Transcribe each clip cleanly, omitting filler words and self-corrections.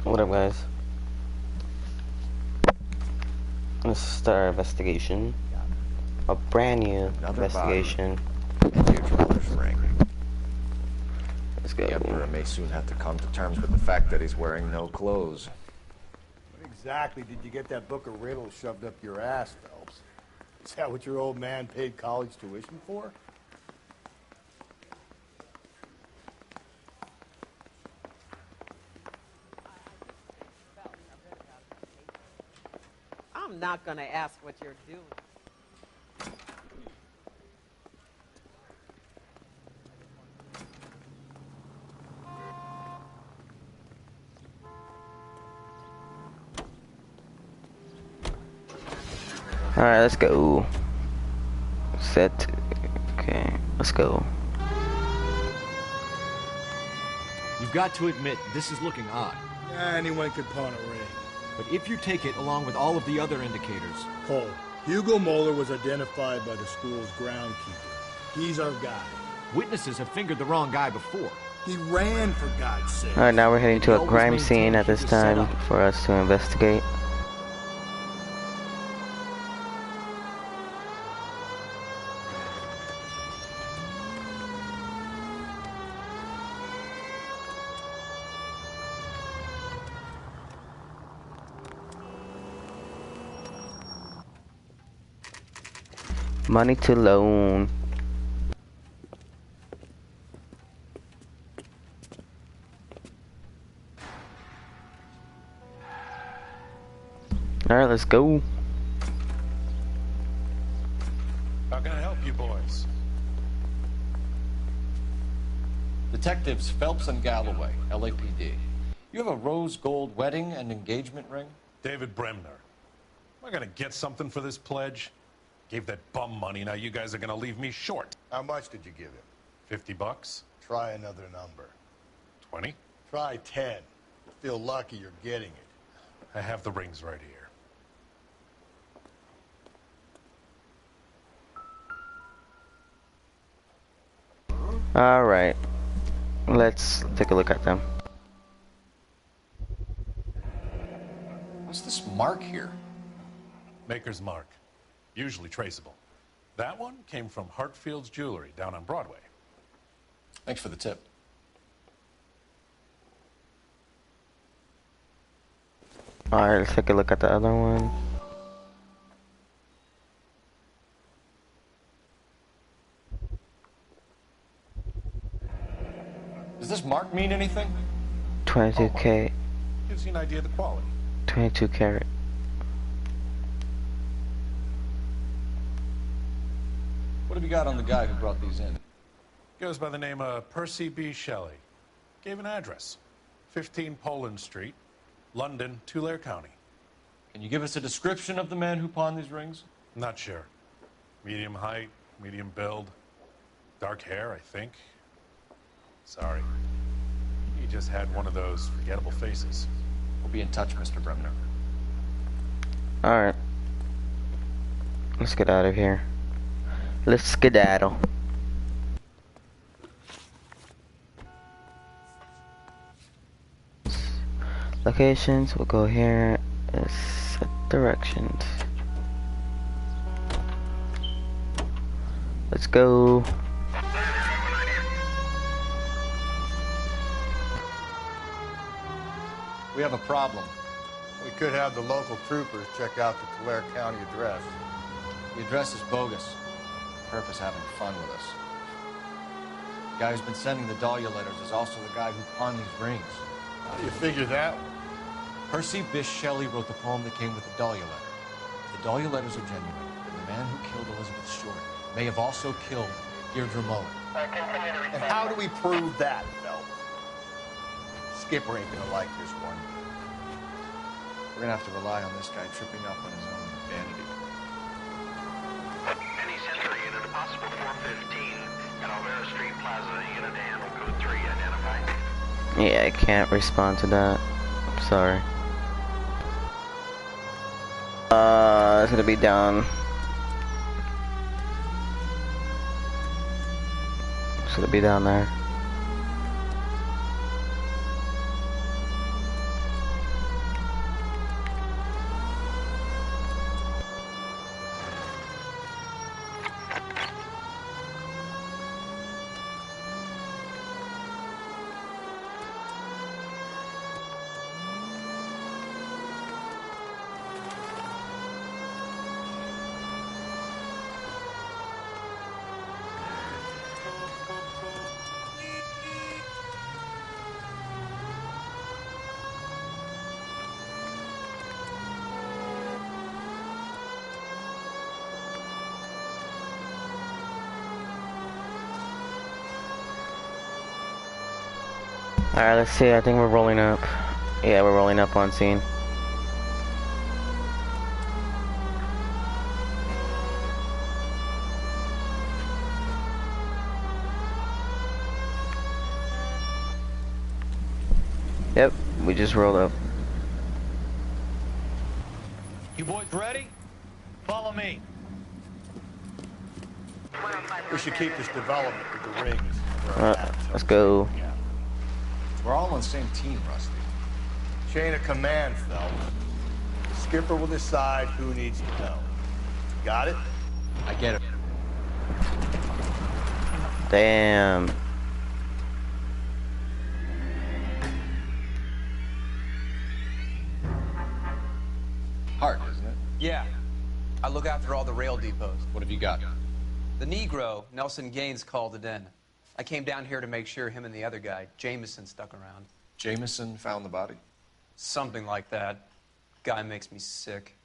What up, guys? Let's start our investigation. A brand new investigation. Dewdriller's ring. Let's go. The Emperor may soon have to come to terms with the fact that he's wearing no clothes. When exactly did you get that book of riddles shoved up your ass, Phelps? Is that what your old man paid college tuition for? I'm not gonna ask what you're doing. Alright, let's go. Set. Okay, let's go. You've got to admit, this is looking odd. Anyone could pawn a ring. But if you take it along with all of the other indicators... Cole, Hugo Moeller was identified by the school's groundkeeper. He's our guy. Witnesses have fingered the wrong guy before. He ran, for God's sake. Alright, now we're heading to a crime scene at this time for us to investigate. Money to loan. Alright, let's go. How can I help you boys? Detectives Phelps and Galloway, LAPD. You have a rose gold wedding and engagement ring? David Bremner. Am I gonna get something for this pledge? Gave that bum money, now you guys are gonna leave me short. How much did you give him? 50 bucks? Try another number. 20? Try 10. Feel lucky you're getting it. I have the rings right here. Alright. Let's take a look at them. What's this mark here? Maker's mark. Usually traceable. That one came from Hartfield's Jewelry down on Broadway. Thanks for the tip. Alright, let's take a look at the other one. Does this mark mean anything? 22K. Gives you an idea of the quality. 22 carat. What have you got on the guy who brought these in? Goes by the name of Percy B. Shelley. Gave an address. 15 Poland Street, London, Tulare County. Can you give us a description of the man who pawned these rings? Not sure. Medium height, medium build. Dark hair, I think. Sorry. He just had one of those forgettable faces. We'll be in touch, Mr. Bremner. Alright. Let's get out of here. Let's skedaddle. Locations, we'll go here. Set directions. Let's go. We have a problem. We could have the local troopers check out the Tulare County address. The address is bogus. Purpose having fun with us. The guy who's been sending the Dahlia letters is also the guy who pawned these rings. How do you figure that? Percy Bysshe Shelley wrote the poem that came with the Dahlia letter. If the Dahlia letters are genuine, then the man who killed Elizabeth Short may have also killed Deirdre Mullen. And how do we prove that, Phelps? Skipper ain't gonna like this one. We're gonna have to rely on this guy tripping up on his own vanity. Any Center unit, possible 415, Calvera Street Plaza, unit to handle code 3, identified. Yeah, I can't respond to that. I'm sorry. It's gonna be down. It's gonna be down there. Alright, let's see. I think we're rolling up. Yeah, we're rolling up on scene. Yep, we just rolled up. You boys ready? Follow me. We should keep this development with the rings. for our battle. Let's go. We're all on the same team, Rusty. Chain of command, Phelps. The skipper will decide who needs to know. Got it? I get it. Damn. Hart, isn't it? Yeah. I look after all the rail depots. What have you got? The Negro, Nelson Gaines, called it in. I came down here to make sure him and the other guy, Jameson, stuck around. Jameson found the body? Something like that. Guy makes me sick.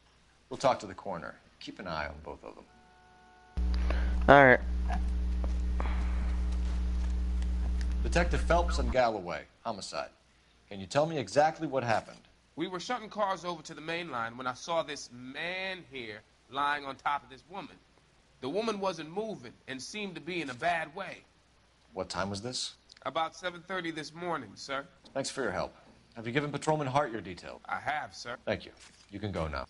We'll talk to the coroner. Keep an eye on both of them. Alright. Detective Phelps and Galloway, homicide. Can you tell me exactly what happened? We were shutting cars over to the main line when I saw this man here lying on top of this woman. The woman wasn't moving and seemed to be in a bad way. What time was this? About 7:30 this morning, sir. Thanks for your help. Have you given Patrolman Hart your detail? I have, sir. Thank you. You can go now.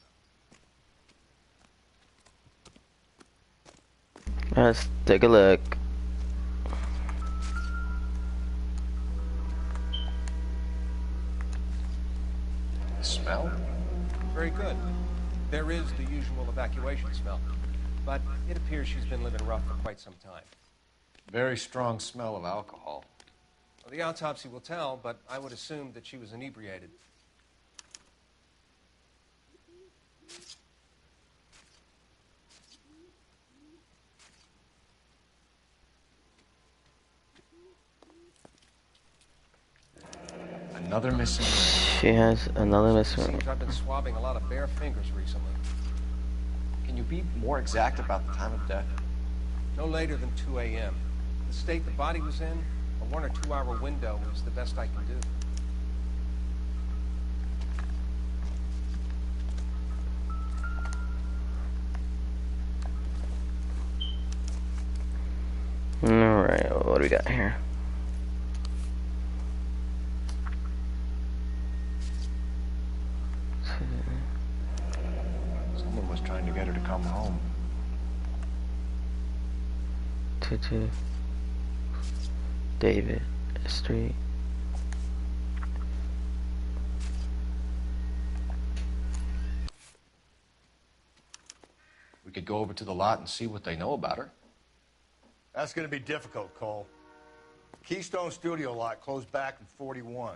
Let's take a look. Smell? Very good. There is the usual evacuation smell, but it appears she's been living rough for quite some time. Very strong smell of alcohol. Well, the autopsy will tell, but I would assume that she was inebriated. Another missing ring. She has another missing ring. Seems I've been swabbing a lot of bare fingers recently. Can you be more exact about the time of death? No later than 2 a.m. The state the body was in, a 1 or 2 hour window is the best I can do. Alright, what do we got here? Someone was trying to get her to come home. 22 David Street. We could go over to the lot and see what they know about her. That's going to be difficult, Cole. Keystone Studio lot closed back in 41.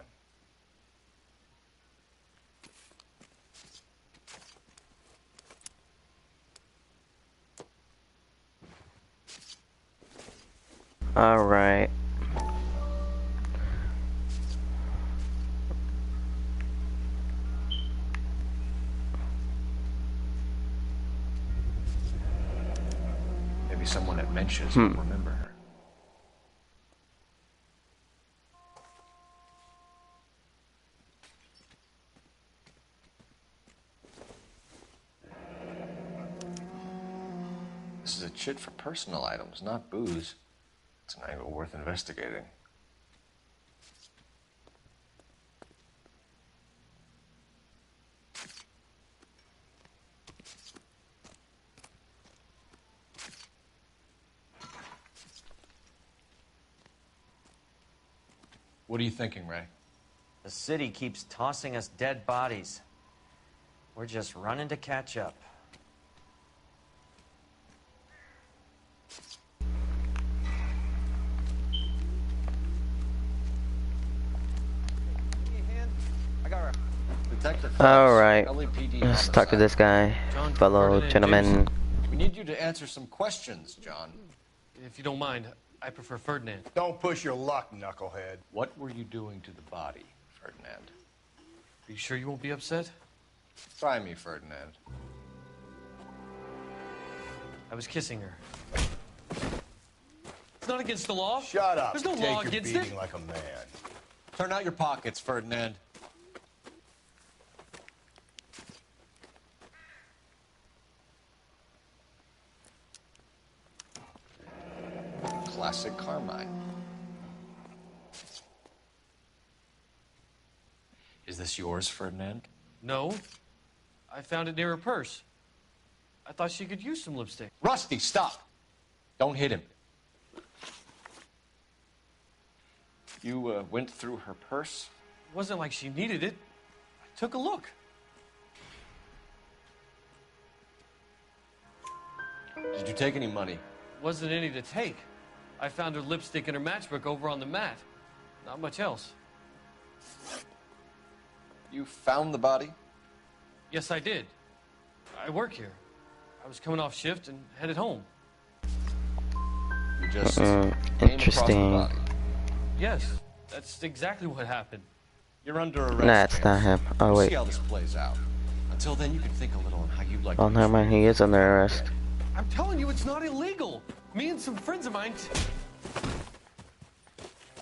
All right. Maybe someone at Mensch's will remember her. This is a chit for personal items, not booze. It's an angle worth investigating. What are you thinking, Ray? The city keeps tossing us dead bodies. We're just running to catch up. All right. LAPD Let's homicide. talk to this guy, John fellow Ferdinand gentleman. Jameson. We need you to answer some questions, John. If you don't mind, I prefer Ferdinand. Don't push your luck, knucklehead. What were you doing to the body, Ferdinand? Are you sure you won't be upset? Try me, Ferdinand. I was kissing her. It's not against the law. Shut up. There's no Take law your against beating it. like a man. Turn out your pockets, Ferdinand. Classic Carmine. Is this yours, Ferdinand? No. I found it near her purse. I thought she could use some lipstick. Rusty, stop! Don't hit him. You went through her purse? It wasn't like she needed it. I took a look. Did you take any money? Wasn't any to take. I found her lipstick and her matchbook over on the mat. Not much else. You found the body? Yes, I did. I work here. I was coming off shift and headed home. You just came across the interesting. body. Yes, that's exactly what happened. You're under arrest. Nah, it's not him. Oh, We'll wait. see how this plays out. Until then, you can think a little on how you'd like Oh, to never mind. He is under arrest. I'm telling you, it's not illegal. Me and some friends of mine...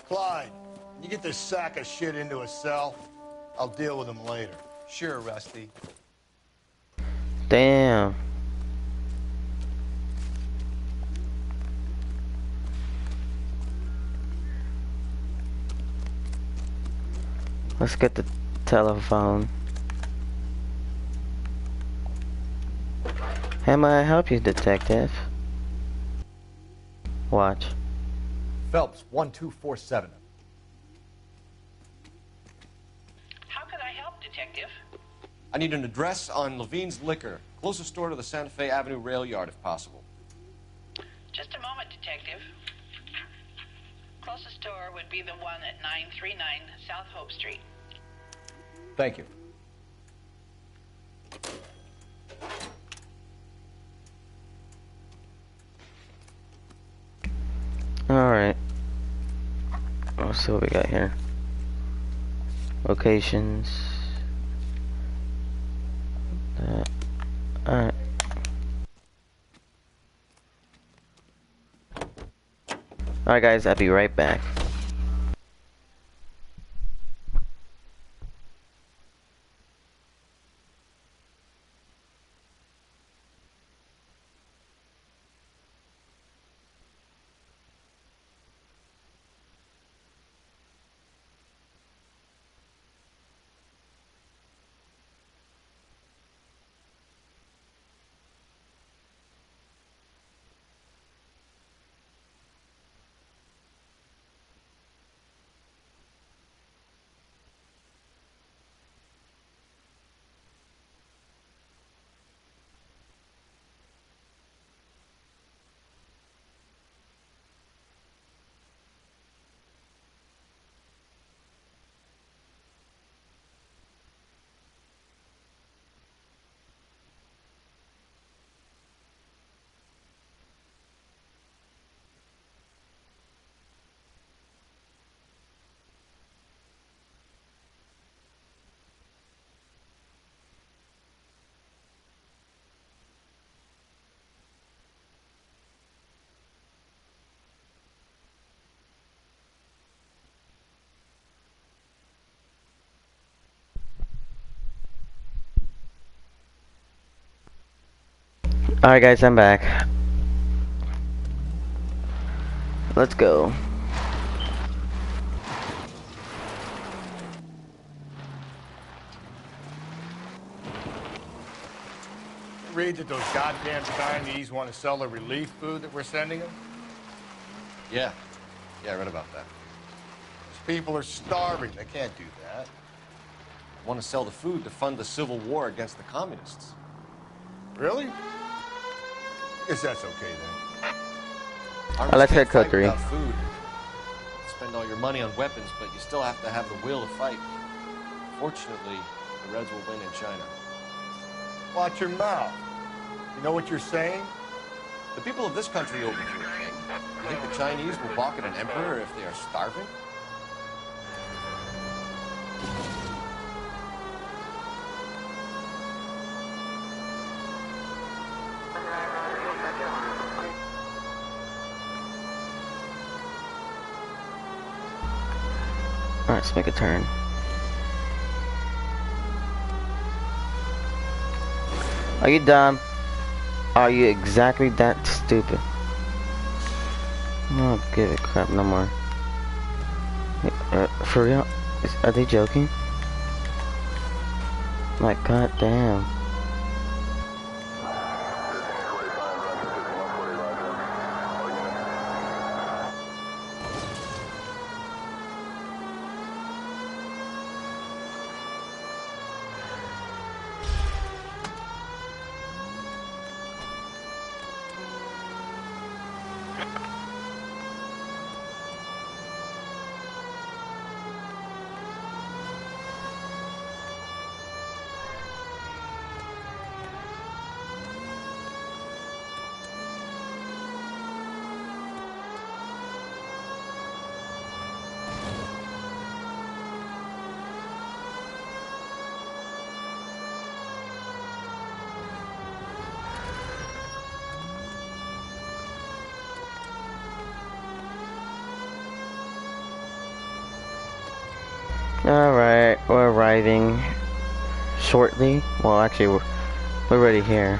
Clyde, you get this sack of shit into a cell. I'll deal with him later. Sure, Rusty. Damn. Let's get the telephone. How may I help you, detective? Watch. Phelps, 1247. How can I help, Detective? I need an address on Levine's Liquor. Closest store to the Santa Fe Avenue rail yard, if possible. Just a moment, Detective. Closest store would be the one at 939 South Hope Street. Thank you. Alright. Let's see what we got here. Locations. Alright. Alright guys, I'll be right back. Alright guys, I'm back. Let's go. Read that those goddamn Chinese want to sell the relief food that we're sending them? Yeah. Yeah, I read about that. These people are starving. They can't do that. I want to sell the food to fund the civil war against the communists. Really? Guess that's okay then. Let's hit Armies can't fight cookery. without food. Spend all your money on weapons, but you still have to have the will to fight. Fortunately, the Reds will win in China. Watch your mouth. You know what you're saying? The people of this country owe me for a king. You think the Chinese will balk at an emperor if they are starving? Alright, let's make a turn. Are you dumb? Are you exactly that stupid? I don't give a crap no more. For real? Are they joking? Like, goddamn. Alright, we're arriving shortly. Well, actually, we're already here.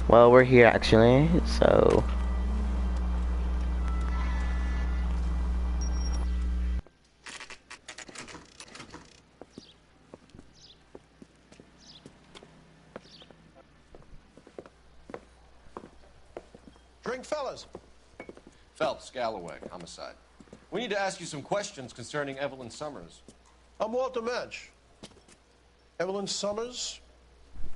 Well, we're here actually, so... Drink, fellas. Phelps, Galloway, homicide. We need to ask you some questions concerning Evelyn Summers. I'm Walter Mensch. Evelyn Summers,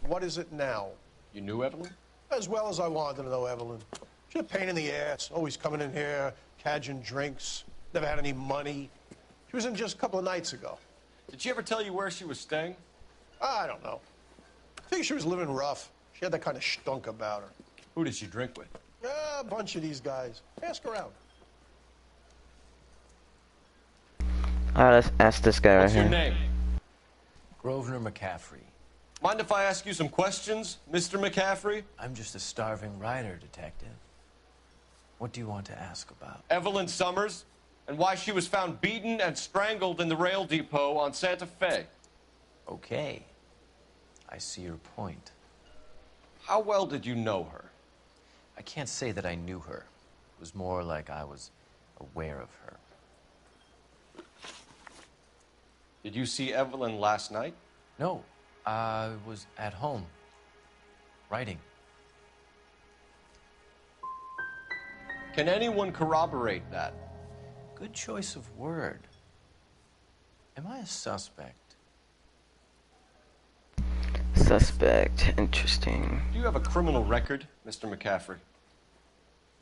what is it now? You knew Evelyn? As well as I wanted to know Evelyn. She's a pain in the ass, always coming in here, cadging drinks, never had any money. She was in just a couple of nights ago. Did she ever tell you where she was staying? I don't know. I think she was living rough. She had that kind of stunk about her. Who did she drink with? A bunch of these guys. Ask around. Alright, let's ask this guy What's right your here. name? Grosvenor McCaffrey. Mind if I ask you some questions, Mr. McCaffrey? I'm just a starving writer, detective. What do you want to ask about? Evelyn Summers, and why she was found beaten and strangled in the rail depot on Santa Fe. Okay. I see your point. How well did you know her? I can't say that I knew her. It was more like I was aware of her. Did you see Evelyn last night? No, I was at home, writing. Can anyone corroborate that? Good choice of word. Am I a suspect? Suspect. Interesting. Do you have a criminal record, Mr. McCaffrey?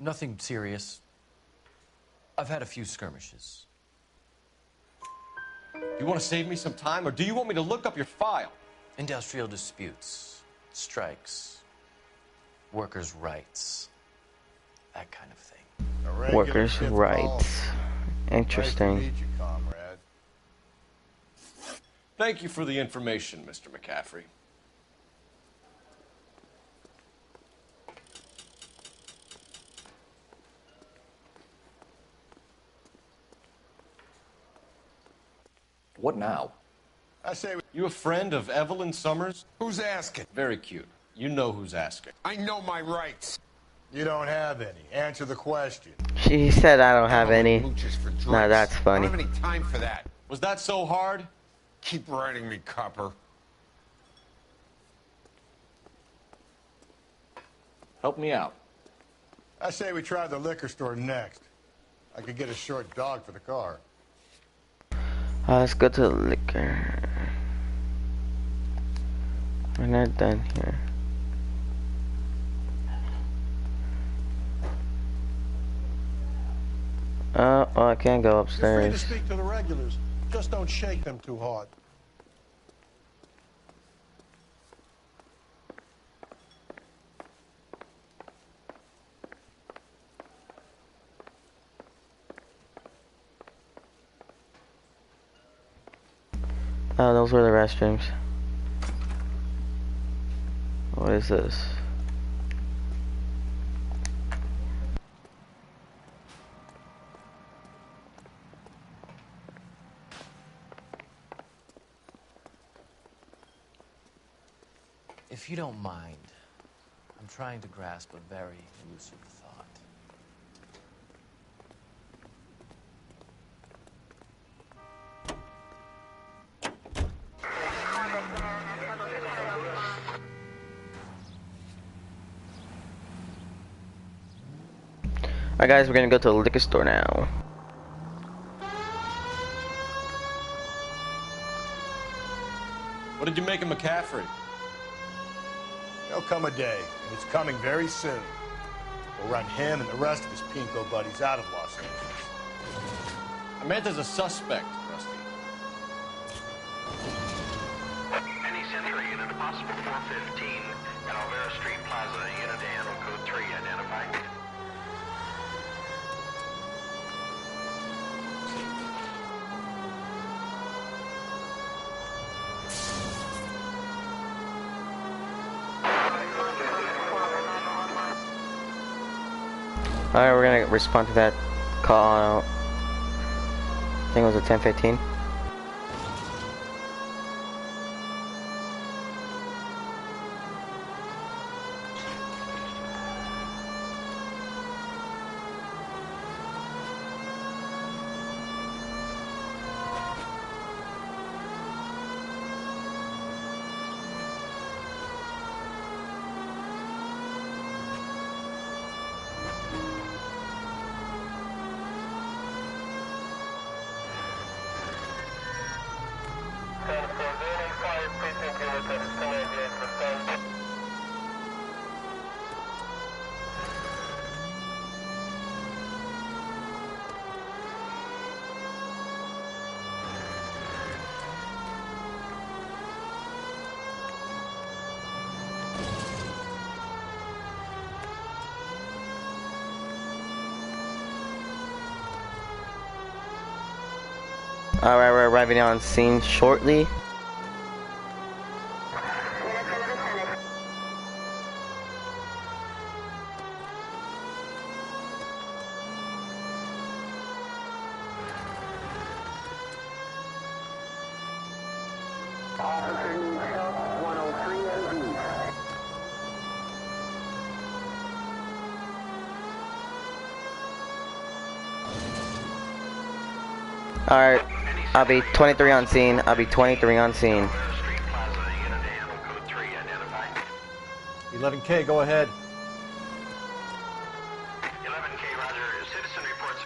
Nothing serious. I've had a few skirmishes. Do you want to save me some time, or do you want me to look up your file? Industrial disputes, strikes, workers' rights, that kind of thing. Workers' rights. Interesting. Nice to meet you, comrade. Thank you for the information, Mr. McCaffrey. What now? I say, You a friend of Evelyn Summers? who's asking? Very cute. You know who's asking. I know my rights. You don't have any. Answer the question. She said I don't have any. Mooches for drinks. Now that's I funny. don't have any time for that. Was that so hard? Keep writing me, copper. Help me out. I say we try the liquor store next. I could get a short dog for the car. Let's go to the liquor. We're not done here. Oh, I can't go You're free to upstairs. speak to the regulars. Just don't shake them too hard. Oh, those were the restrooms. What is this? If you don't mind, I'm trying to grasp a very elusive thought. Alright guys, we're gonna go to the liquor store now. What did you make of McCaffrey? There'll come a day, and it's coming very soon. We'll run him and the rest of his pinko buddies out of Los Angeles. I meant as a suspect, Rusty. Any Central unit, possible 415 at Alvera Street Plaza, unit handle code 3 identified. Alright, we're gonna respond to that call. I think it was a 10:15. Alright, we're arriving on scene shortly. Alright, I'll be 23 on scene. I'll be 23 on scene. 11K, go ahead. 11K, Roger. Citizen reports.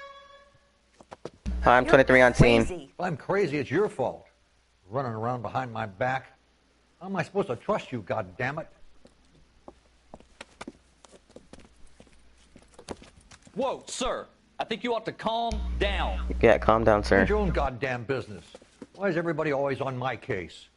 I'm 23 on scene. If I'm crazy, it's your fault. Running around behind my back. How am I supposed to trust you, goddammit? Whoa, sir. I think you ought to calm down. Yeah, calm down, sir. Mind your own goddamn business. Why is everybody always on my case?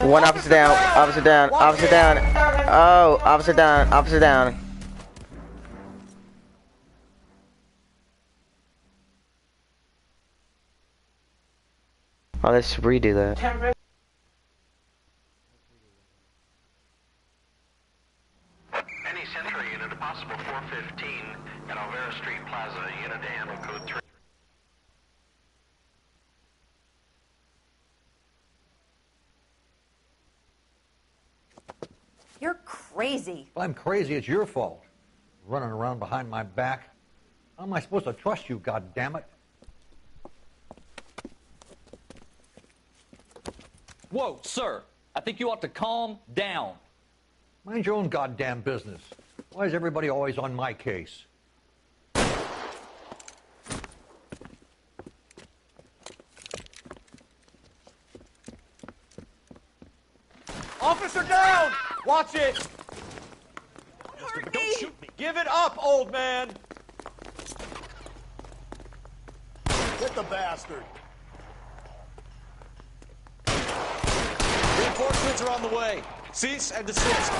One officer down, officer down, officer down. Oh, officer down, officer down. Oh, let's redo that. Any Central unit, possible 415 at Alvera Street Plaza, unit handle code 3. You're crazy. If I'm crazy, it's your fault. Running around behind my back. How am I supposed to trust you, goddammit? Whoa, sir. I think you ought to calm down. Mind your own goddamn business. Why is everybody always on my case? Officer down! Watch it! Don't shoot me. Give it up, old man! Hit the bastard. Reinforcements are on the way. Cease and desist.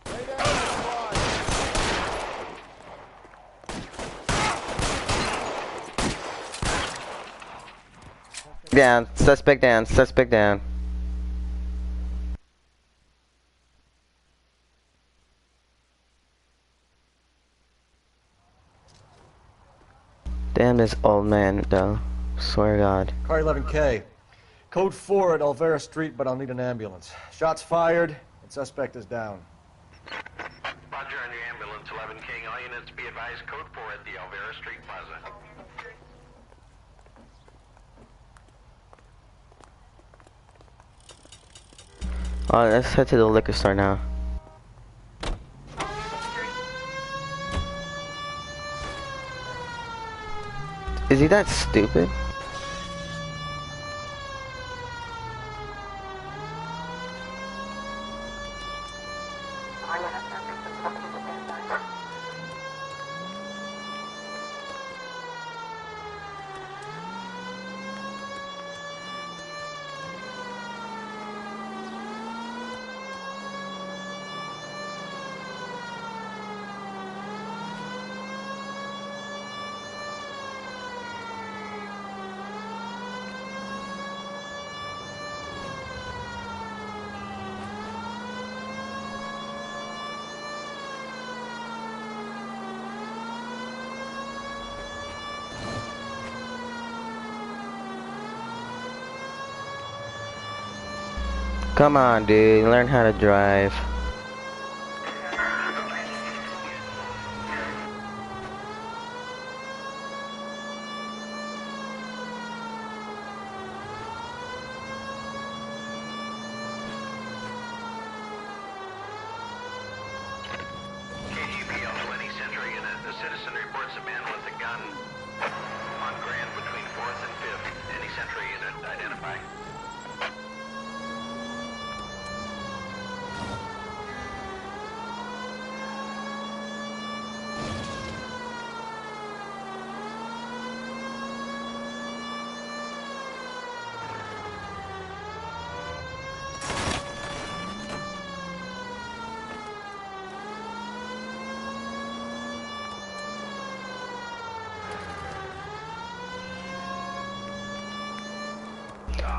Lay down, squad. Down. Suspect down. Suspect down. Damn this old man, though. Swear to God. Car 11K. Code 4 at Olvera Street, but I'll need an ambulance. Shots fired, and suspect is down. Roger on your ambulance, 11 King. All units be advised, code 4 at the Olvera Street Plaza. Alright, let's head to the liquor store now. Is he that stupid? Come on, dude. Learn how to drive. KGPL 20 Central Unit. The citizen reports a man with a gun on Grand between 4th and 5th. Any Central Unit, identify.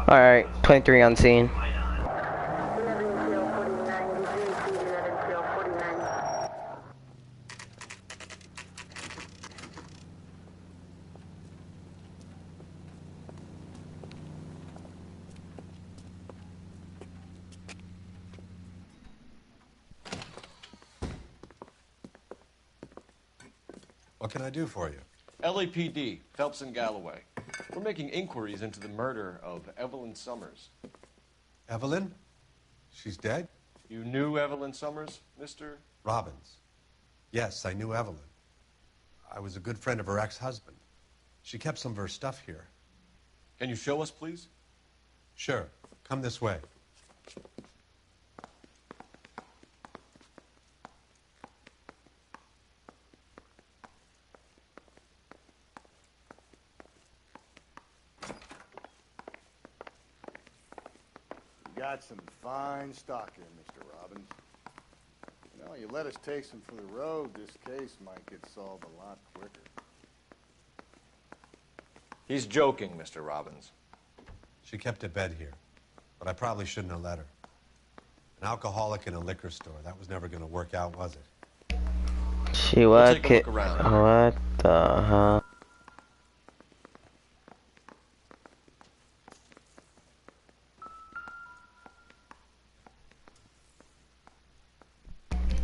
Alright, 23 on scene. What can I do for you? LAPD, Phelps and Galloway. We're making inquiries into the murder of Evelyn Summers. Evelyn? She's dead? You knew Evelyn Summers, Mr. Robbins. Yes, I knew Evelyn. I was a good friend of her ex-husband. She kept some of her stuff here. Can you show us, please? Sure. Come this way. Got some fine stock here, Mr. Robbins. You know, you let us take some for the road, this case might get solved a lot quicker. He's joking, Mr. Robbins. She kept a bed here, but I probably shouldn't have let her. An alcoholic in a liquor store, that was never going to work out, was it? She was what the hell?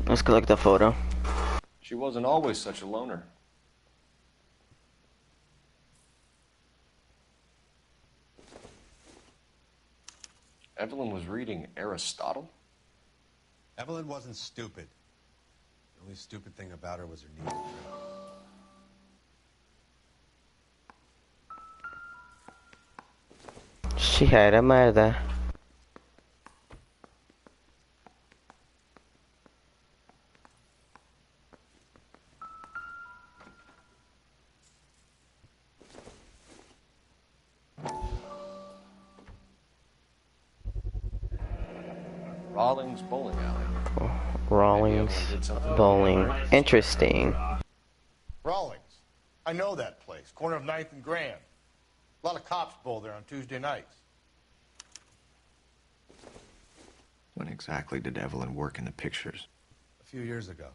Let's go look at the photo. She wasn't always such a loner. Evelyn was reading Aristotle? Evelyn wasn't stupid. The only stupid thing about her was her need to drink. She had a mother. Rawlings Bowling Alley. Rawlings Bowling. Interesting. Rawlings. I know that place. Corner of 9th and Grand. A lot of cops bowl there on Tuesday nights. When exactly did Evelyn work in the pictures? A few years ago.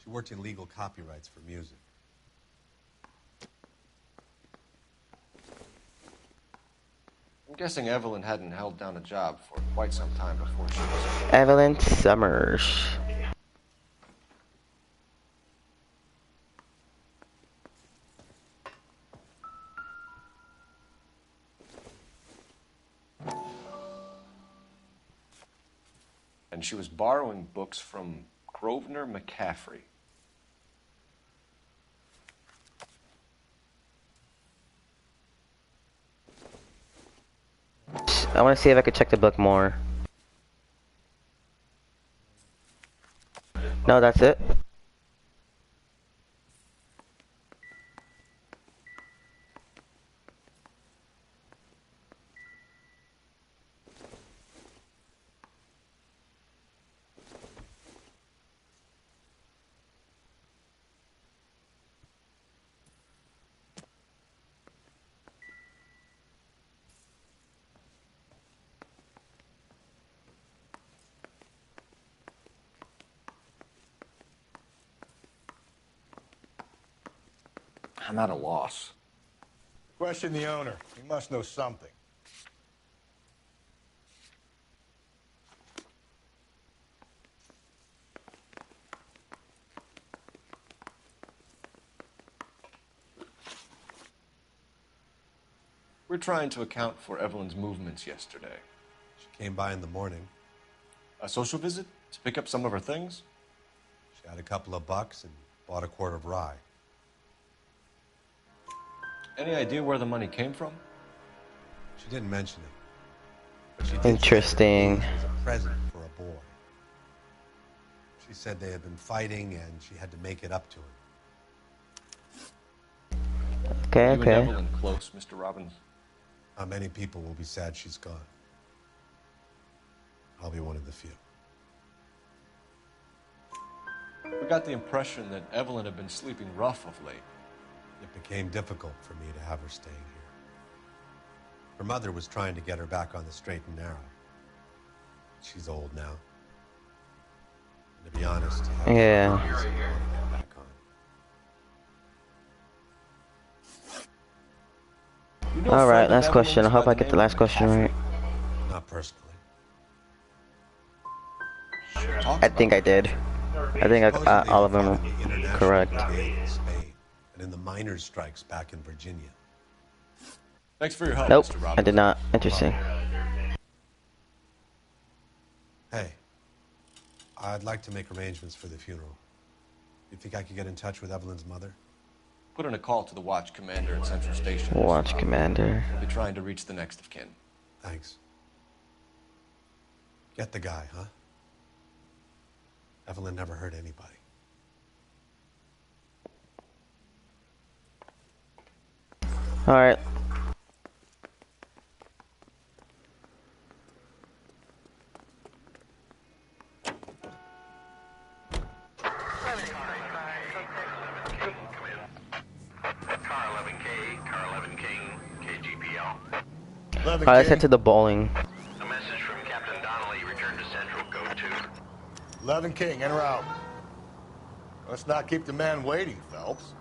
She worked in legal copyrights for music. I'm guessing Evelyn hadn't held down a job for quite some time before she was... Evelyn Summers. And she was borrowing books from Grosvenor McCaffrey. I want to see if I could check the book more. No, that's it. I'm at a loss. Question the owner. He must know something. We're trying to account for Evelyn's movements yesterday. She came by in the morning. A social visit? To pick up some of her things? She had a couple of bucks and bought a quart of rye. Any idea where the money came from? She didn't mention it. But she did Interesting. say it was a present for a boy. She said they had been fighting and she had to make it up to him. Okay, You and okay. Evelyn close, Mr. Robbins? Not many people will be sad she's gone. I'll be one of the few. We got the impression that Evelyn had been sleeping rough of late. It became difficult for me to have her staying here. Her mother was trying to get her back on the straight and narrow. She's old now. And to be honest, Yeah. easy to get back on. Alright, last question. I hope I get the last question right. Not personally. I think I did. I think all of them are correct. And in the miners' strikes back in Virginia. Thanks for your help, Nope, Mr. Robbins. I did not. Interesting. Hey, I'd like to make arrangements for the funeral. You think I could get in touch with Evelyn's mother? Put in a call to the watch commander at Central Station. Watch commander. We'll be trying to reach the next of kin. Thanks. Get the guy, huh? Evelyn never hurt anybody. Alright. Alright, let's head to the bowling. A message from Captain Donnelly. Return to Central. Code 2. 11 King, en route. Let's not keep the man waiting, Phelps.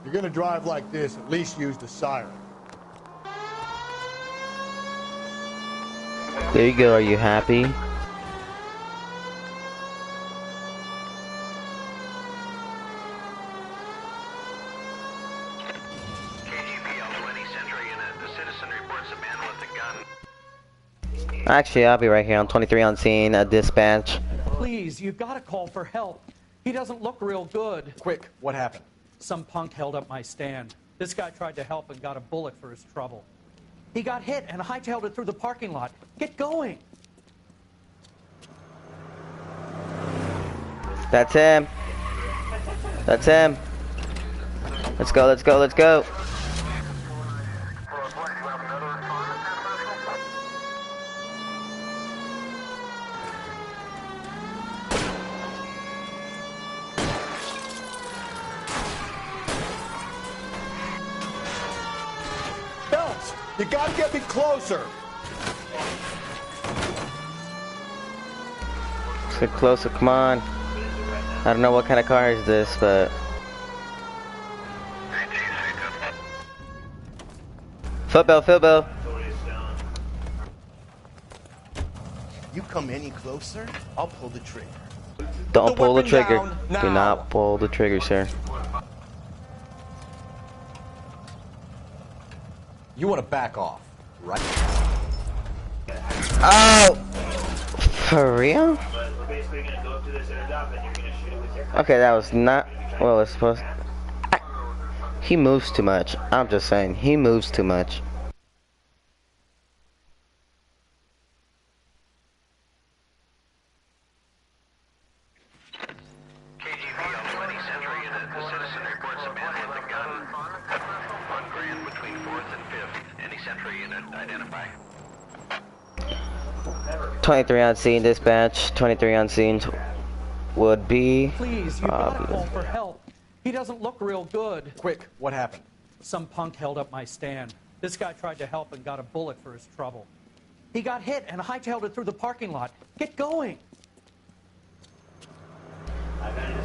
If you're gonna drive like this, at least use the siren. There you go, are you happy? Actually, I'll be right here on 23 on scene at dispatch. Please, you gotta call for help. He doesn't look real good. Quick, what happened? Some punk held up my stand. This guy tried to help and got a bullet for his trouble. He got hit and hightailed it through the parking lot. Get going. That's him. That's him. Let's go, let's go, let's go. Phelps, you gotta get me closer. Let's get closer, come on. I don't know what kind of car is this, but... Footbell. You come any closer, I'll pull the trigger. Don't pull the weapon trigger. down Do now. not pull the trigger, sir. You want to back off, right? Oh! For real? Okay, that was not what was supposed to... He moves too much. I'm just saying, he moves too much. On Grand between 4th and 5th. Any Sentry unit identify. 23 on scene, dispatch. 23 on scene would be... Please, you gotta call for help. He doesn't look real good. Quick, what happened? Some punk held up my stand. This guy tried to help and got a bullet for his trouble. He got hit and hightailed it through the parking lot. Get going.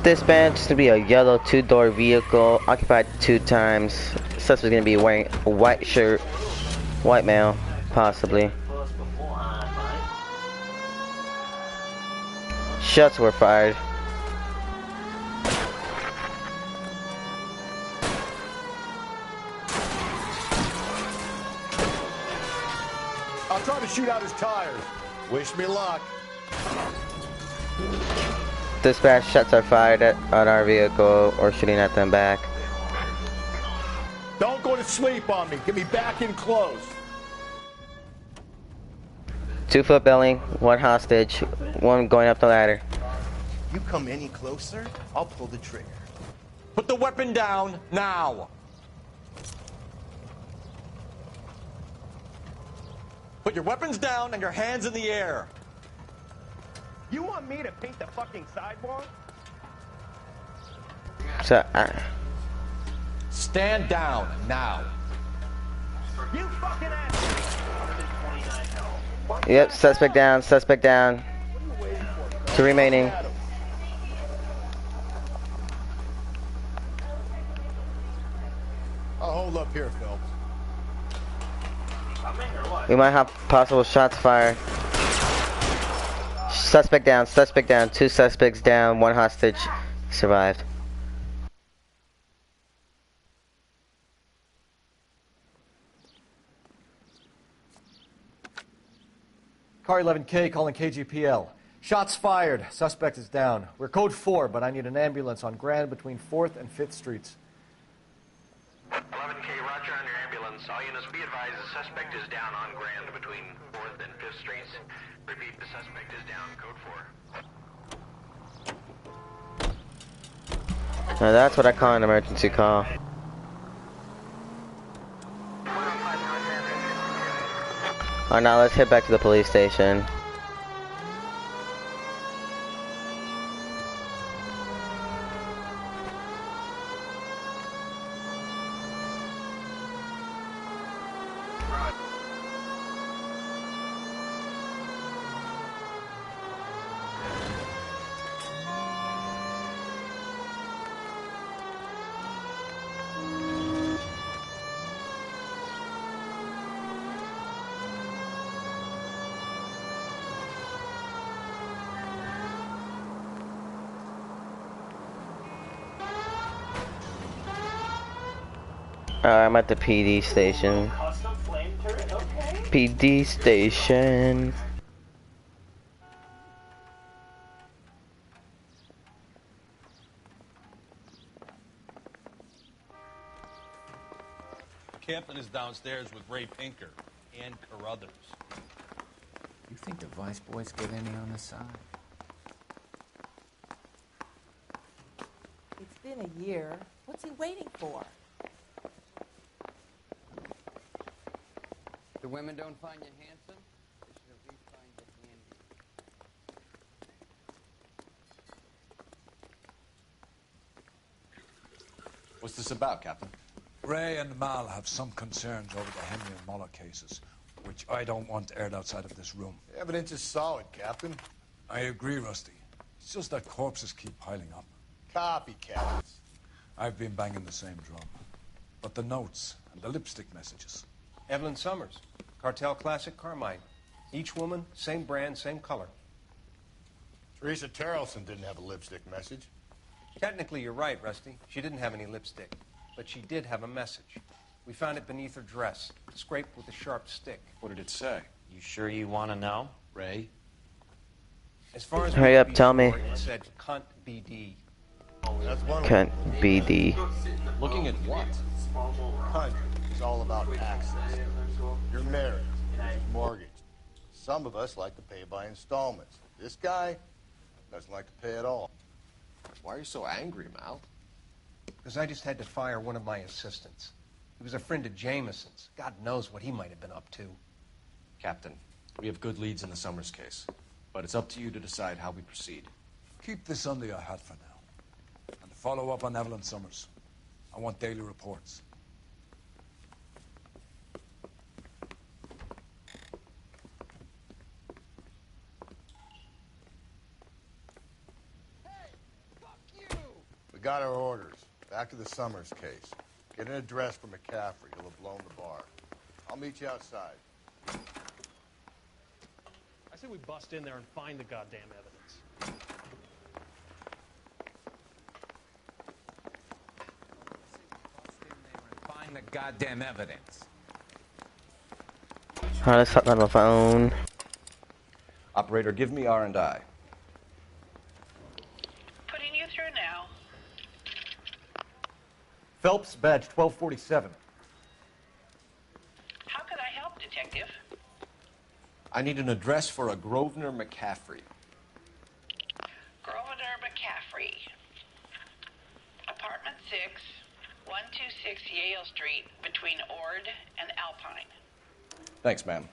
Dispatch is going to be a yellow two-door vehicle, occupied 2 times. Suspect is going to be wearing a white shirt, white male, possibly. Shots were fired. I'll try to shoot out his tires. Wish me luck. Dispatch, shots are fired on our vehicle or shooting at them back. Don't go to sleep on me. Get me back in close. 2 footbelling, 1 hostage, 1 going up the ladder. You come any closer, I'll pull the trigger. Put the weapon down now. Put your weapons down and your hands in the air. You want me to paint the fucking sidewalk? So, Stand down now. You fucking ass. yep, suspect down, suspect down. 2 remaining. I'll hold up here, Phelps. We might have possible shots fired. Suspect down, 2 suspects down, 1 hostage survived. Car 11K calling KGPL. Shots fired. Suspect is down. We're code 4, but I need an ambulance on Grand between 4th and 5th Streets. 11K, roger on your ambulance. All units be advised the suspect is down on Grand between 4th and 5th Streets. Repeat, the suspect is down, code 4. Now that's what I call an emergency call. Alright, now let's head back to the police station. I'm at the PD station. PD station. Captain is downstairs with Ray Pinker and Carruthers. You think the vice boys get any on the side? been a year. What's he waiting for? The women don't find you handsome? They should at least find you handy. What's this about, Captain? Ray and Mal have some concerns over the Henry and Muller cases, which I don't want aired outside of this room. The evidence is solid, Captain. I agree, Rusty. It's just that corpses keep piling up. Copycats. I've been banging the same drum. But the notes and the lipstick messages. Evelyn Summers, Cartel Classic Carmine. Each woman, same brand, same color. Teresa Terrelson didn't have a lipstick message. Technically, you're right, Rusty. She didn't have any lipstick. But she did have a message. We found it beneath her dress, scraped with a sharp stick. What did it say? You sure you want to know? Ray? As far as Hurry up, tell me. It said cunt BD. That's one Cunt BD. Looking at what? Cunt is all about access. You're married, mortgage. Some of us like to pay by installments. This guy doesn't like to pay at all. Why are you so angry, Mal? Because I just had to fire one of my assistants. He was a friend of Jameson's. God knows what he might have been up to. Captain, we have good leads in the Summers case, but it's up to you to decide how we proceed. Keep this under your hat for now. And follow up on Evelyn Summers. I want daily reports. We got our orders. Back to the Summers case. Get an address for McCaffrey. He'll have blown the bar. I'll meet you outside. I say we bust in there and find the goddamn evidence. Find the goddamn evidence. Alright, let's talk on the phone. Operator, give me R&I. Putting you through now. Phelps, badge 1247. How could I help, Detective? I need an address for a Grosvenor McCaffrey. Grosvenor McCaffrey. Apartment 6, 126 Yale Street, between Ord and Alpine. Thanks, ma'am.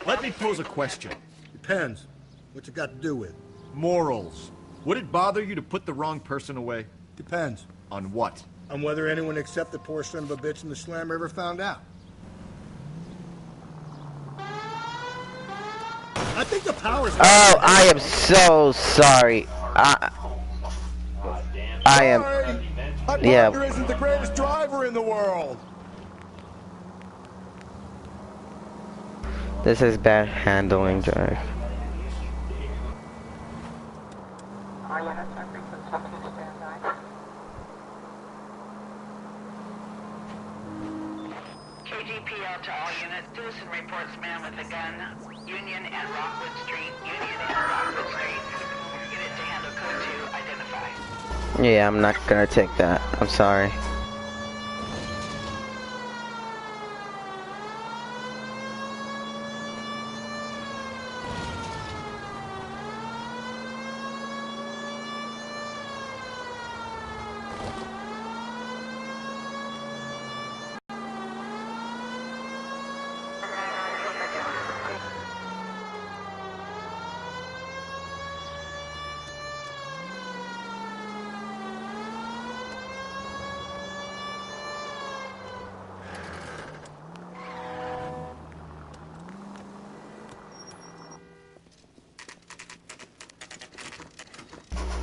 Let me pose a question. Depends. What's it got to do with? Morals. Would it bother you to put the wrong person away? Depends. On what? On whether anyone except the poor son of a bitch in the slammer ever found out. I think the powers... Oh, I am so sorry. I am... My Yeah. partner isn't the greatest driver in the world. This is bad handling, drive. KGPL to all units. Citizen reports man with a gun. Union and Rockwood Street. Union and Rockwood Street. Unit to handle code 2. Identify. Yeah, I'm not gonna take that. I'm sorry.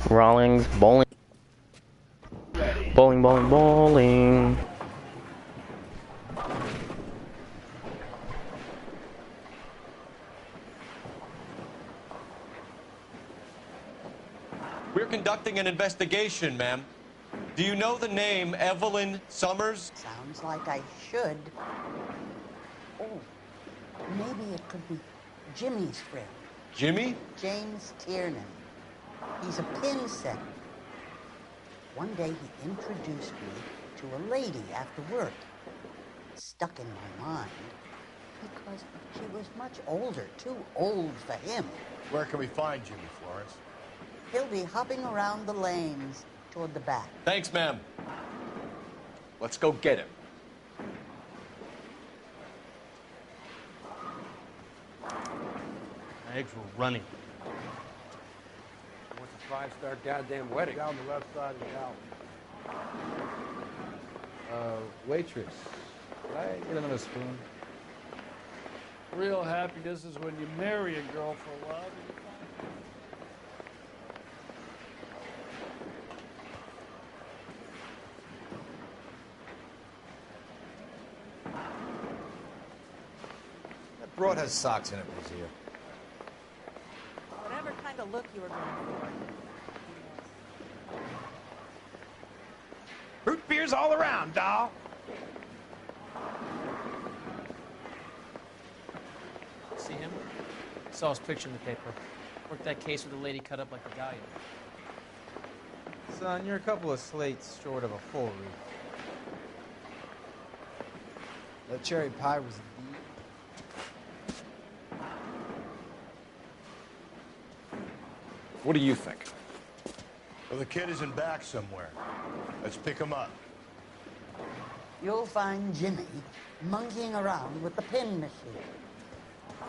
Rawlings, bowling. Bowling, bowling, bowling. We're conducting an investigation, ma'am. Do you know the name Evelyn Summers? Sounds like I should. Oh, maybe it could be Jimmy's friend. Jimmy? James Tiernan. He's a pin setter. One day he introduced me to a lady after work. stuck in my mind because she was much older, too old for him. Where can we find Jimmy, Florence? He'll be hopping around the lanes toward the back. Thanks, ma'am. Let's go get him. My eggs were running. What's a five-star goddamn wedding? Down the left side of the alley. Waitress, could I get another spoon? Real happiness is when you marry a girl for love. That broad has socks in it, Brazier. Whatever kind of look you were going for. Root beers all around, doll. See him? Saw his picture in the paper. Worked that case with the lady cut up like a dahlia. Son, you're a couple of slates short of a full read. That cherry pie was What do you think? Well, the kid is in back somewhere. Let's pick him up. You'll find Jimmy monkeying around with the pin machine. I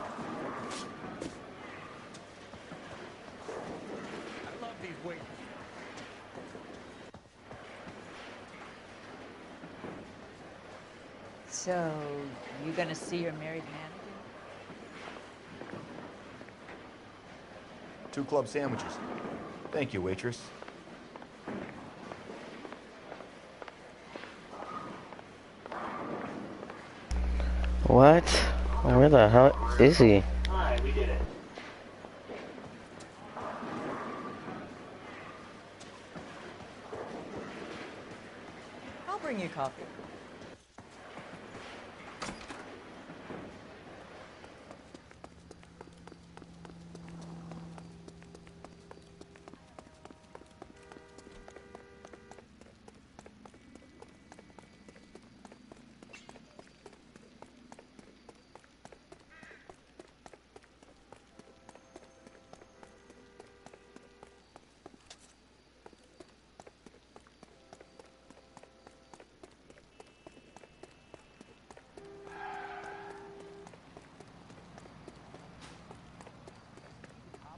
love these waiters. So, you gonna see your married man again? 2 club sandwiches. Thank you, waitress. What? Where the hell is he? Alright, we did it. I'll bring you coffee.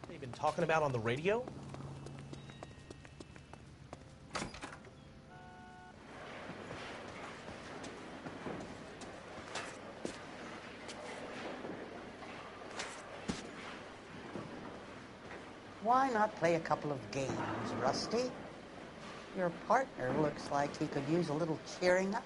They've been talking about on the radio? Why not play a couple of games, Rusty? Your partner looks like he could use a little cheering up.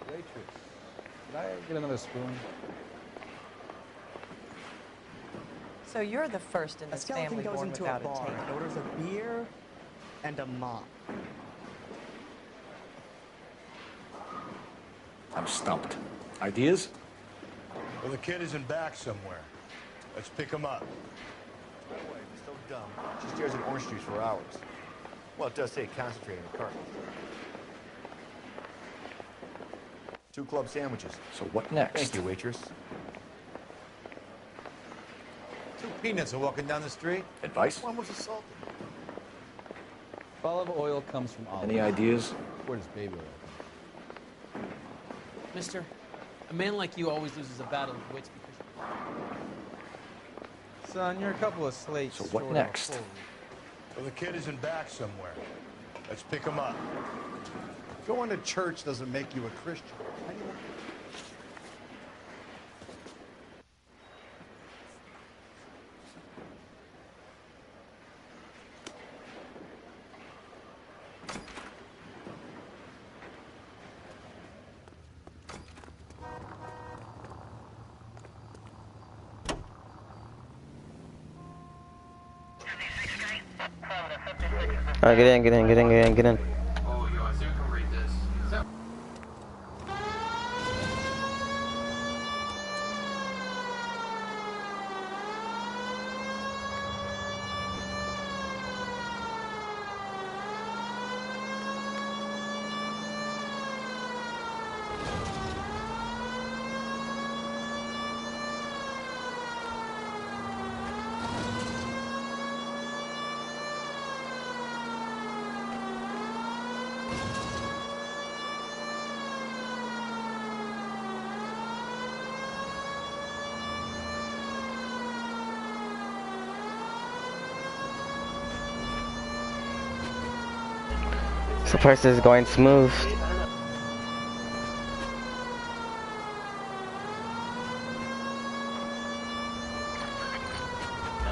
Waitress, could I get another spoon? So you're the first in A this skeleton family goes born into a without bar tail. and orders a beer and a mop. I'm stumped. Ideas? Well, the kid is in back somewhere. Let's pick him up. My wife is so dumb. She stares at orange juice for hours. Well, it does say concentrate on the carton. 2 club sandwiches. So what next? Thank you, waitress. 2 peanuts are walking down the street. Advice? One was assaulted. Olive oil comes from olive. Any ideas? Where does baby oil come? Mister, a man like you always loses a battle of wits because Son, you're a couple of slates So what short next? of a full Well, the kid is in back somewhere. Let's pick him up. Going to church doesn't make you a Christian. Alright, get in, get in, get in, get in, get in. Oh, yo, I think I can read this. Is that So first is going smooth.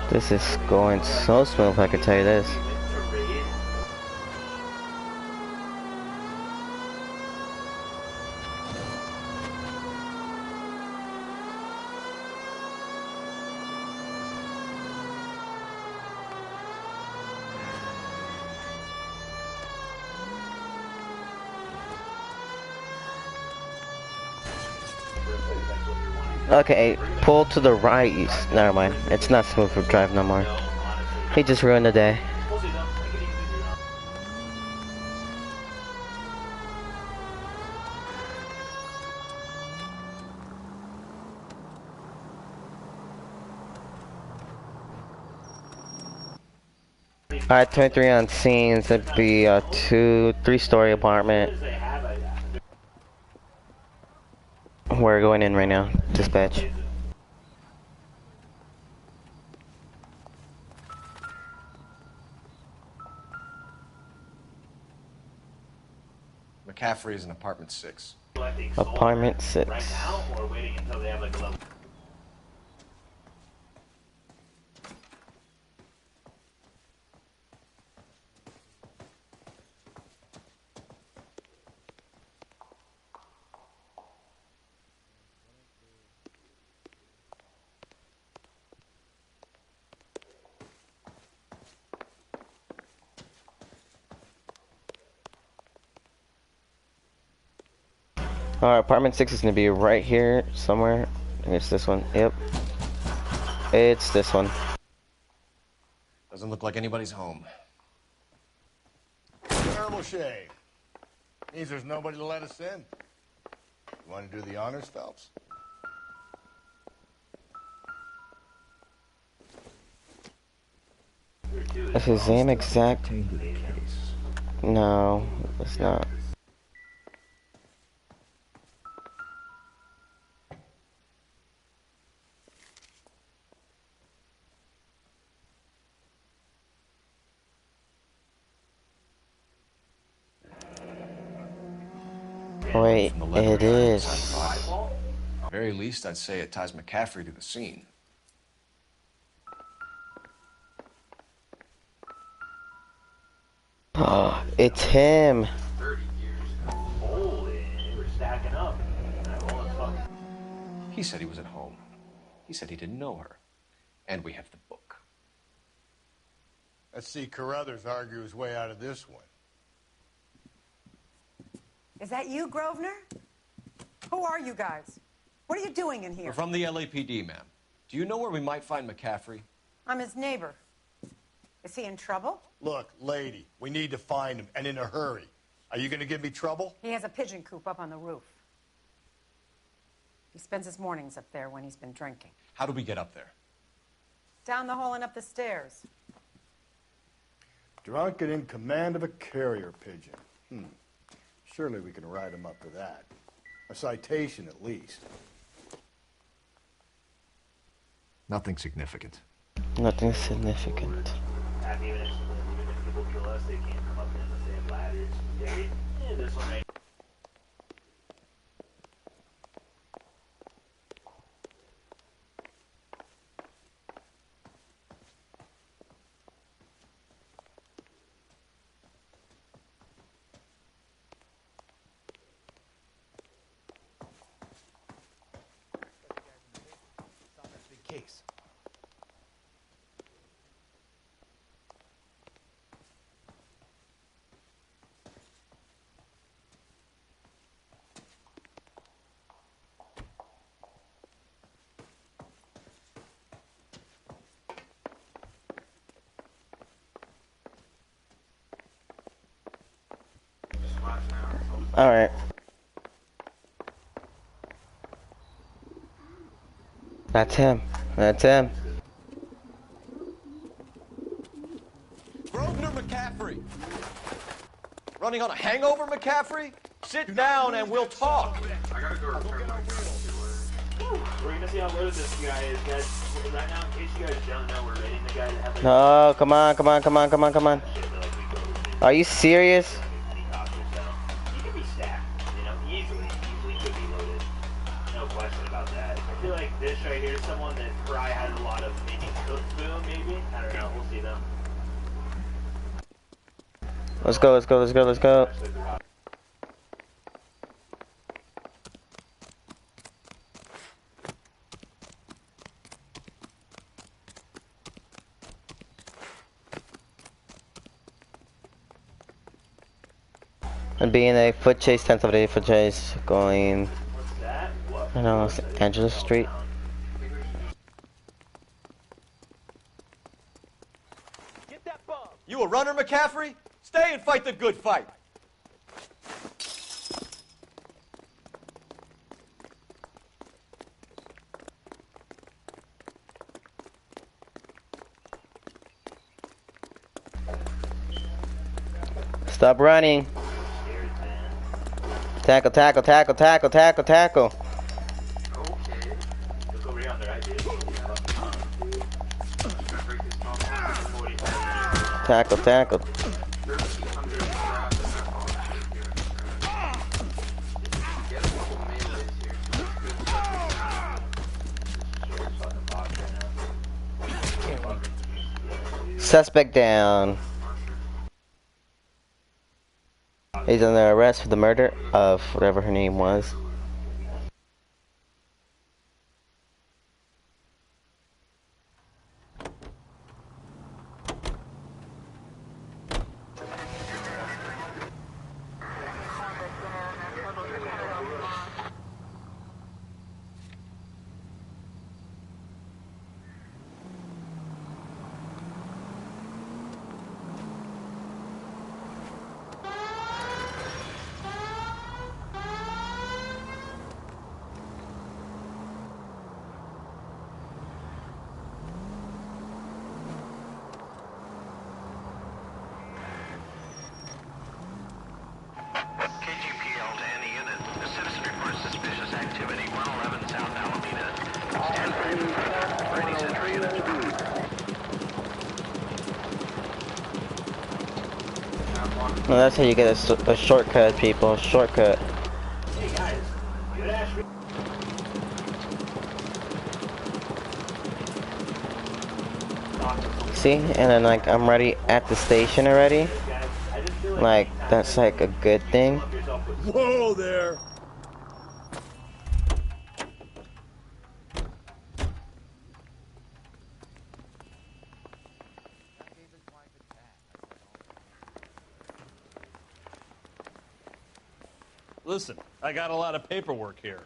This is going so smooth, I can tell you this. Okay, pull to the right. Never mind. It's not smooth for drive no more. He just ruined the day. Alright, 23 on scene. It's at the 3-story apartment. We're going in right now. Dispatch. McCaffrey is in apartment 6. Apartment 6. Alright, apartment 6 is gonna be right here somewhere. It's this one. Yep. It's this one. Doesn't look like anybody's home. Terrible shame. Means there's nobody to let us in. You want to do the honors, Phelps? That's the same exact. No, it's not. Wait, it is. At the very least, I'd say it ties McCaffrey to the scene. It's him. 30 years old and we're stacking up. He said he was at home. He said he didn't know her. And we have the book. Let's see Carruthers argue his way out of this one. Is that you, Grosvenor? Who are you guys? What are you doing in here? We're from the LAPD, ma'am. Do you know where we might find McCaffrey? I'm his neighbor. Is he in trouble? Look, lady, we need to find him, and in a hurry. Are you going to give me trouble? He has a pigeon coop up on the roof. He spends his mornings up there when he's been drinking. How do we get up there? Down the hall and up the stairs. Drunk and in command of a carrier pigeon. Surely we can write him up for that. A citation, at least. Nothing significant. Nothing significant. Even if people kill us, they can't come up in the same ladders. Yeah, this one right. Case. Alright. That's him. That's him. Grosvenor McCaffrey! Running on a hangover, McCaffrey? Sit down and we'll talk. I gotta go return my We're gonna see how loaded this guy is, guys. Right now, in case you guys don't know, we're rating the guy to have like... No, come on, come on, come on, come on, come on. Are you serious? He could be stacked, you know, easily could be loaded. No question about that. I feel like this right here is someone that probably has a lot of maybe cook boom, maybe? I don't know, we'll see them. Let's go, let's go, let's go, let's go. And being a foot chase, 10th of a foot chase, going, I don't know, Los Angeles Street. You a runner, McCaffrey? Stay and fight the good fight. Stop running. Tackle, tackle, tackle, tackle, tackle, tackle. Tackle, tackle. Suspect down. He's under arrest for the murder of whatever her name was. KGPL to any unit. The citizen reports suspicious activity 111 South Alameda. Stand by. Ready, Central Unit. No, that's how you get a shortcut, people. Shortcut. See? And then, like, I'm ready at the station already. Like, that's like a good thing. Whoa there! Listen, I got a lot of paperwork here.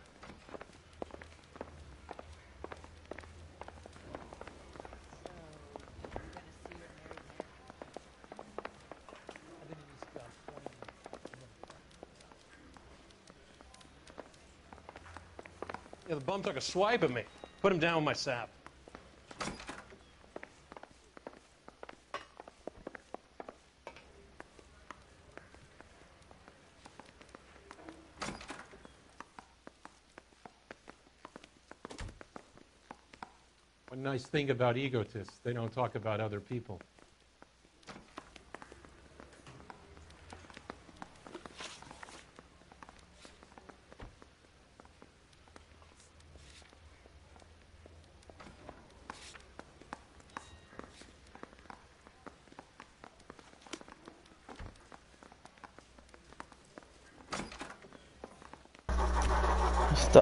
Yeah, the bum took a swipe at me. Put him down with my sap. One nice thing about egotists, they don't talk about other people.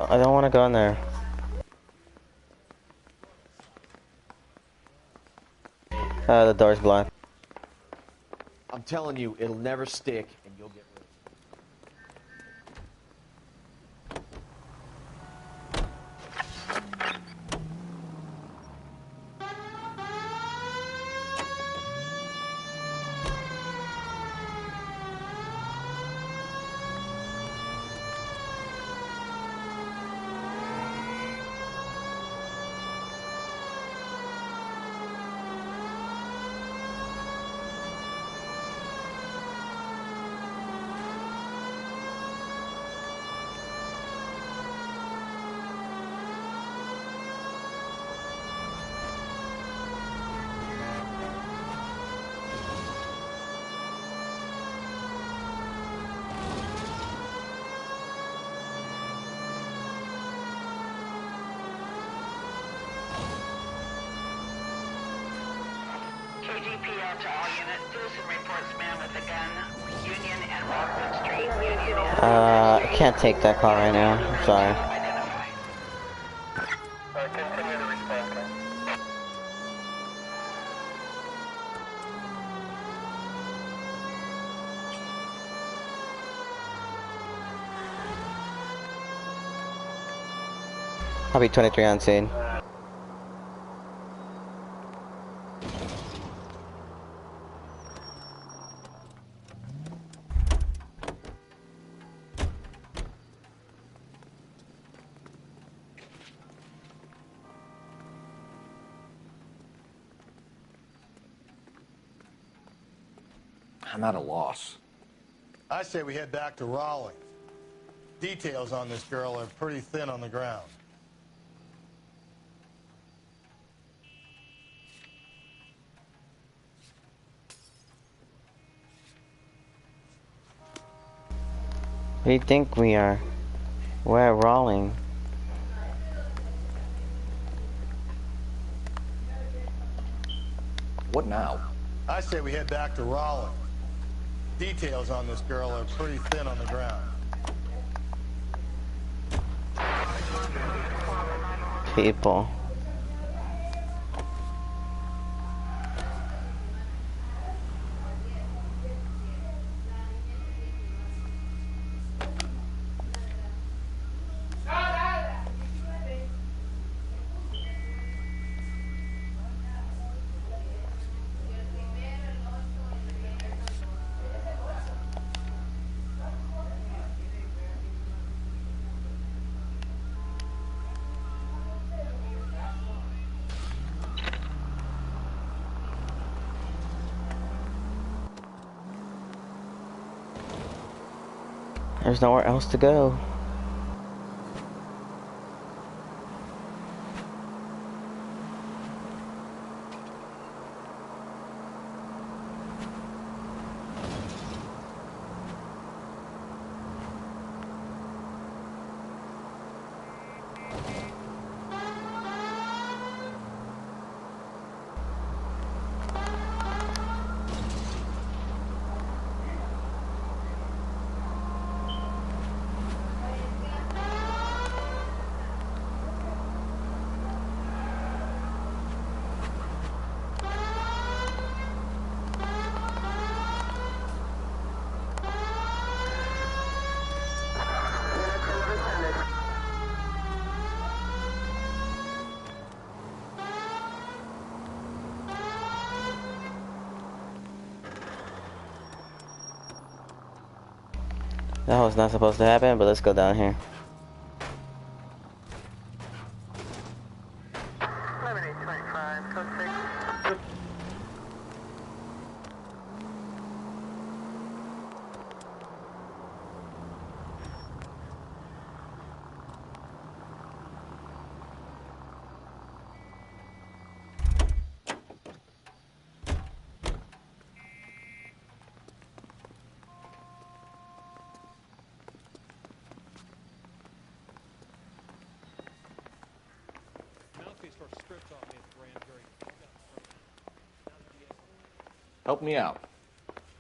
I don't want to go in there. The door's blocked. I'm telling you, it'll never stick, and you'll get rid KGPL to all units. Citizen reports man with a gun. Union and Rockwood Street. Union and I can't take that call right now. I'm sorry. continue to respond. I'll be 23 on scene. I'm at a loss. I say we head back to Raleigh. Details on this girl are pretty thin on the ground. Who do you think we are? We're at Rawling. What now? I say we head back to Raleigh. Details on this girl are pretty thin on the ground. People. There's nowhere else to go. That was not supposed to happen, but let's go down here. Help me out.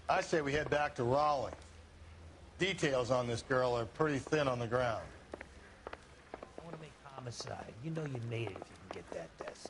I say we head back to Raleigh. Details on this girl are pretty thin on the ground. I want to make homicide. You know you made it if you can get that desk.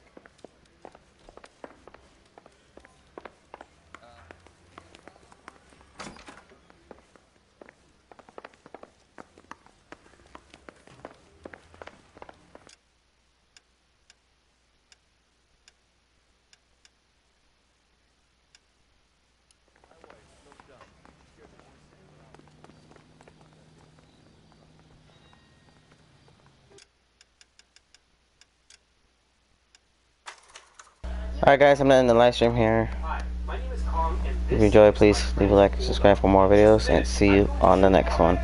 Alright guys, I'm ending the live stream here. If you enjoyed, please leave a like and subscribe for more videos, and see you on the next one.